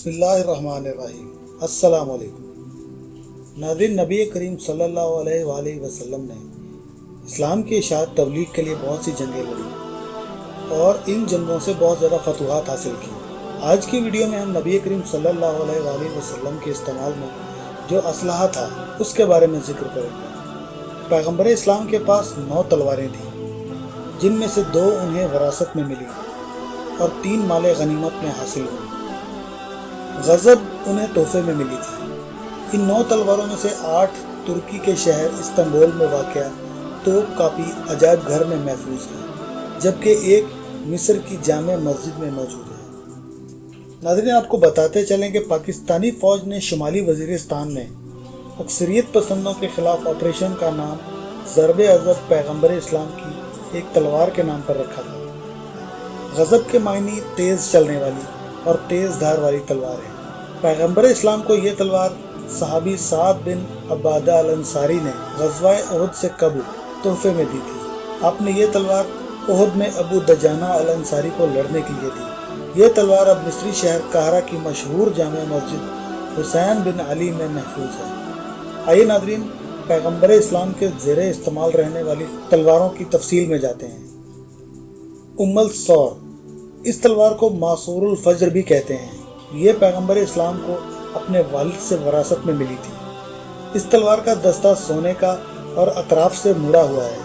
बिस्मिल्लाहिर्रहमानिर्रहीम। अस्सलाम वालेकुम। नाज़रीन, नबी करीम सल्लल्लाहु अलैहि वसल्लम ने इस्लाम की इशाअत तबलीग के लिए बहुत सी जंगें लड़ी और इन जंगों से बहुत ज़्यादा फतूहात हासिल की। आज की वीडियो में हम नबी करीम सल्लल्लाहु अलैहि वसल्लम के इस्तेमाल में जो असलहा था उसके बारे में जिक्र करेंगे। पैगम्बर इस्लाम के पास 9 तलवारें थीं, जिनमें से 2 उन्हें विरासत में मिली और 3 माले गनीमत में हासिल हुई। गज़ब उन्हें तोहफे में मिली थी। इन 9 तलवारों में से 8 तुर्की के शहर इस्तांबुल में वाक़या तोप कापी अजायब घर में महफूज है, जबकि एक मिस्र की जामे मस्जिद में मौजूद है। नाज़रीन, आपको बताते चलें कि पाकिस्तानी फ़ौज ने शुमाली वज़ीरिस्तान में अक्सरियत पसंदों के ख़िलाफ़ ऑपरेशन का नाम ज़र्ब-ए-अज़ब पैगम्बर इस्लाम की एक तलवार के नाम पर रखा था। गज़ब के मायने तेज़ चलने वाली और तेज़ धार वाली तलवार है। पैगम्बर इस्लाम को ये तलवार सहाबी साद बिन अब्बादा अल अंसारी ने ग़ज़वा-ए उहद से कबल तोहफे में दी थी। आपने ये तलवार उहद में अबू दजाना अल अंसारी को लड़ने के लिए दी। ये तलवार अब मिस्री शहर काहरा की मशहूर जामे मस्जिद हुसैन बिन अली में महफूज है। आइए नाज़रीन, पैगम्बर इस्लाम के ज़ेरे इस्तेमाल रहने वाली तलवारों की तफसील में जाते हैं। उम्मुल सौर, इस तलवार को मासूरुल फज्र भी कहते हैं। ये पैगम्बर इस्लाम को अपने वालिद से विरासत में मिली थी। इस तलवार का दस्ता सोने का और अतराफ से मुड़ा हुआ है,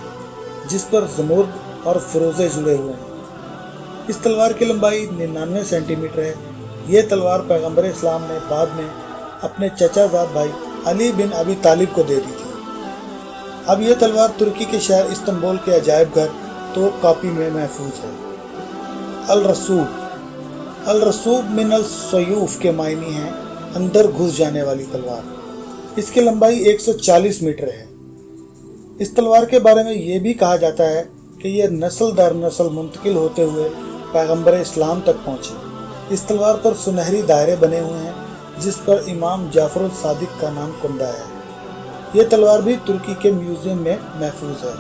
जिस पर ज़मुर्द और फ़िरोज़े जुड़े हुए हैं। इस तलवार की लंबाई 99 सेंटीमीटर है। ये तलवार पैगम्बर इस्लाम ने बाद में अपने चचाज़ाद भाई अली बिन अबी तालिब को दे दी थी। अब ये तलवार तुर्की के शहर इस्तांबुल के अजायब घर तोप कापी में महफूज है। अल रसूब मिन अल सयूफ के मायने हैं अंदर घुस जाने वाली तलवार। इसकी लंबाई 140 मीटर है। इस तलवार के बारे में ये भी कहा जाता है कि यह नस्ल दर नस्ल मुंतकिल होते हुए पैगम्बर इस्लाम तक पहुँची। इस तलवार पर सुनहरी दायरे बने हुए हैं, जिस पर इमाम जाफरुल सादिक का नाम कुंदा है। ये तलवार भी तुर्की के म्यूज़ियम में महफूज है।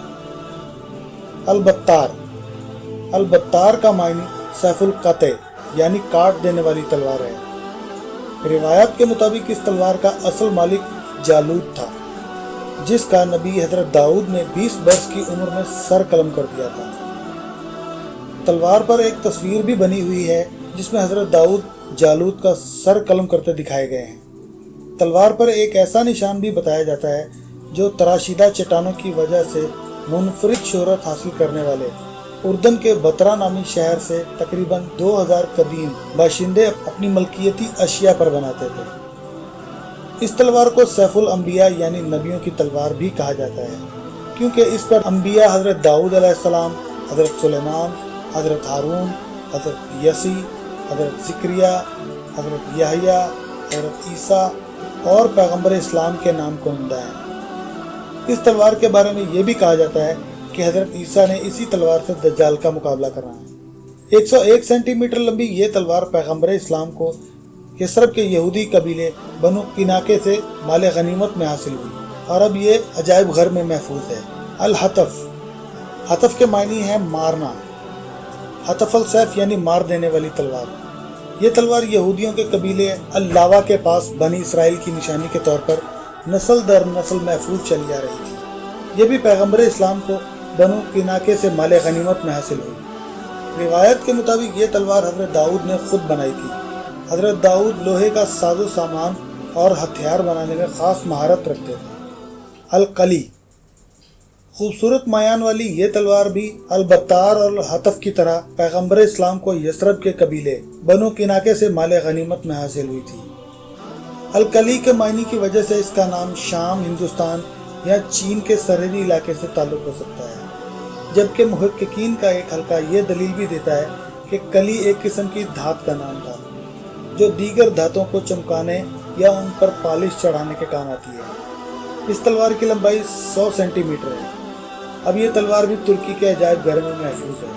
अल बत्तार का मायने सैफुल कते यानी काट देने वाली तलवार है। रिवायत के मुताबिक इस तलवार का असल मालिक जालूत था, जिसका नबी हजरत दाऊद ने 20 वर्ष की उम्र में सर कलम कर दिया था। तलवार पर एक तस्वीर भी बनी हुई है, जिसमें हजरत दाऊद जालूत का सर कलम करते दिखाए गए हैं। तलवार पर एक ऐसा निशान भी बताया जाता है जो तराशीदा चट्टानों की वजह से मुनफरिद शोहरत हासिल करने वाले उर्दन के बतरा नामी शहर से तकरीबन 2000 कदीम बाशिंदे अपनी मलकियती अशिया पर बनाते थे। इस तलवार को सैफुल अंबिया यानी नबियों की तलवार भी कहा जाता है, क्योंकि इस पर अंबिया हजरत दाऊद अलैहिस्सलाम, हजरत सुलेमान, हजरत हारून, हजरत यसी, हजरत ज़िक्रिया, हजरत याहिया, हजरत ईसा और पैगम्बर इस्लाम के नाम कुंदा है। इस तलवार के बारे में ये भी कहा जाता है कि हजरत ईसा ने इसी तलवार से दज्जाल का मुकाबला करना है। 101 सेंटीमीटर लंबी ये तलवार पैगम्बर इस्लाम को यसरब के यहूदी कबीले बनु किनाके से माले गनीमत में हासिल हुई और अब ये अजायब घर में महफूज है। अल हतफ के मायने है मारना। हतफल सैफ यानी मार देने वाली तलवार। ये तलवार यहूदियों के कबीले अल्लावा के पास बनी इसराइल की निशानी के तौर पर नस्ल दर नस्ल महफूज चली आ रही थी। ये भी पैगम्बर इस्लाम को बनु किनाके से माले गनीमत में हासिल हुई। रिवायत के मुताबिक ये तलवार हजरत दाऊद ने खुद बनाई थी। हजरत दाऊद लोहे का साजो सामान और हथियार बनाने में ख़ास महारत रखते थे। अल कली, खूबसूरत मायान वाली ये तलवार भी अल बत्तार और हतफ की तरह पैगम्बर इस्लाम को यसरब के कबीले बनु किनाके से माले गनीमत में हासिल हुई थी। अल कली के मायने की वजह से इसका नाम शाम, हिंदुस्तान या चीन के सरहदी इलाके से ताल्लुक़ हो सकता है, जबकि मुहक्किकीन का एक हल्का ये दलील भी देता है कि कली एक किस्म की धात का नाम था, जो दीगर धातों को चमकाने या उन पर पॉलिश चढ़ाने के काम आती है। इस तलवार की लंबाई 100 सेंटीमीटर है। अब ये तलवार भी तुर्की के अजायब घर में महफूज है।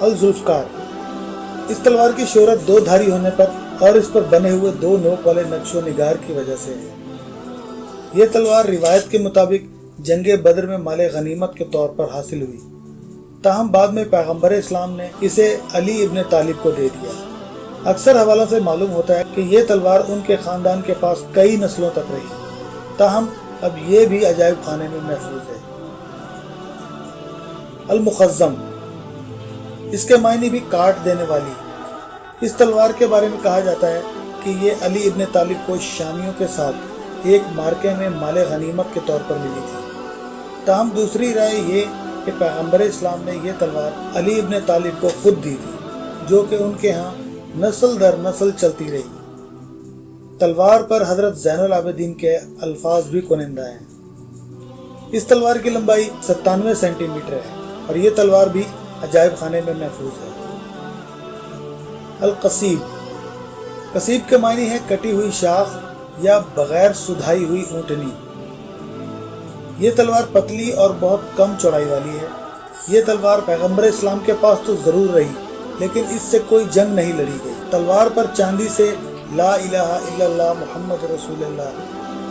अल जुल्फ़कार, इस तलवार की शोहरत 2 धारी होने पर और इस पर बने हुए 2 नोक वाले नक्शो निगार की वजह से है। ये तलवार रिवायत के मुताबिक जंगे बदर में माले गनीमत के तौर पर हासिल हुई। ताहम बाद में पैगम्बर इस्लाम ने इसे अली इब्न तालिब को दे दिया। اکثر حوالوں سے معلوم ہوتا ہے کہ یہ تلوار ان کے خاندان کے پاس کئی نسلوں تک رہی، تاہم اب یہ بھی عجائب خانے میں محفوظ ہے۔ المخزم، اس کے معنی بھی کاٹ دینے والی۔ اس تلوار کے بارے میں کہا جاتا ہے کہ یہ علی ابن طالب کو شامیوں کے ساتھ ایک مارکے میں مال غنیمت کے طور پر ملی تھی، تاہم دوسری رائے یہ کہ پیغمبر اسلام نے یہ تلوار علی ابن طالب کو خود دی تھی، جو کہ ان کے ہاں نسل در نسل چلتی رہی۔ تلوار پر حضرت زین العابدین کے الفاظ بھی کنندہ ہیں۔ اس تلوار کی لمبائی 97 سینٹی میٹر ہے اور یہ تلوار بھی عجائب خانے میں محفوظ ہے۔ القصیب، قصیب کے معنی ہے کٹی ہوئی شاخ یا بغیر سدھائی ہوئی اونٹنی۔ یہ تلوار پتلی اور بہت کم چوڑائی والی ہے۔ یہ تلوار پیغمبر اسلام کے پاس تو ضرور رہی، لیکن اس سے کوئی جنگ نہیں لڑی گئی۔ تلوار پر چاندی سے لا الہ الا اللہ محمد رسول اللہ،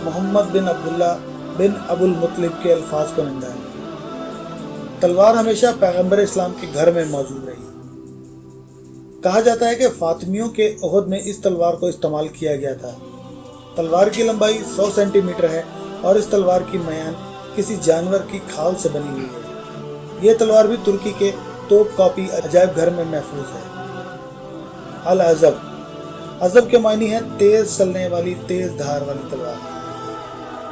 محمد بن عبداللہ بن ابو المطلب کے الفاظ کنندہ ہیں۔ تلوار ہمیشہ پیغمبر اسلام کے گھر میں موجود رہی۔ کہا جاتا ہے کہ فاطمیوں کے عہد میں اس تلوار کو استعمال کیا گیا تھا۔ تلوار کی لمبائی 100 سینٹی میٹر ہے اور اس تلوار کی میان کسی جانور کی کھال سے بنی ہوئی ہے۔ یہ تلوار بھی ترکی کے توپ کاپی عجائب گھر میں محفوظ ہے۔ العزب، عزب کے معنی ہے تیز چلنے والی، تیز دھار والی تلوار۔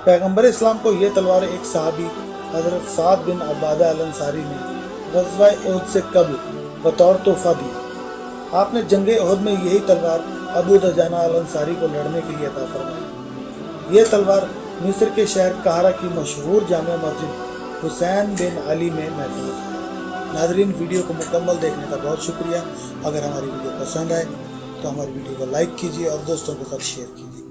پیغمبر اسلام کو یہ تلوار ایک صحابی حضرت سعد بن عبادہ الانصاری نے غزوہ احد سے قبل بطور تحفہ دی۔ آپ نے جنگ احد میں یہی تلوار ابو دجانہ الانصاری کو لڑنے کے لیے عطا فرمائی۔ یہ تلوار مصر کے شہر قاہرہ کی مشہور جامع مسجد حسین بن علی میں محفوظ ہے۔ ناظرین، ویڈیو کو مکمل دیکھنے کا بہت شکریہ۔ اگر ہماری ویڈیو پسند آئے تو ہماری ویڈیو کو لائک کیجیے اور دوستوں کے ساتھ شیئر کیجیے۔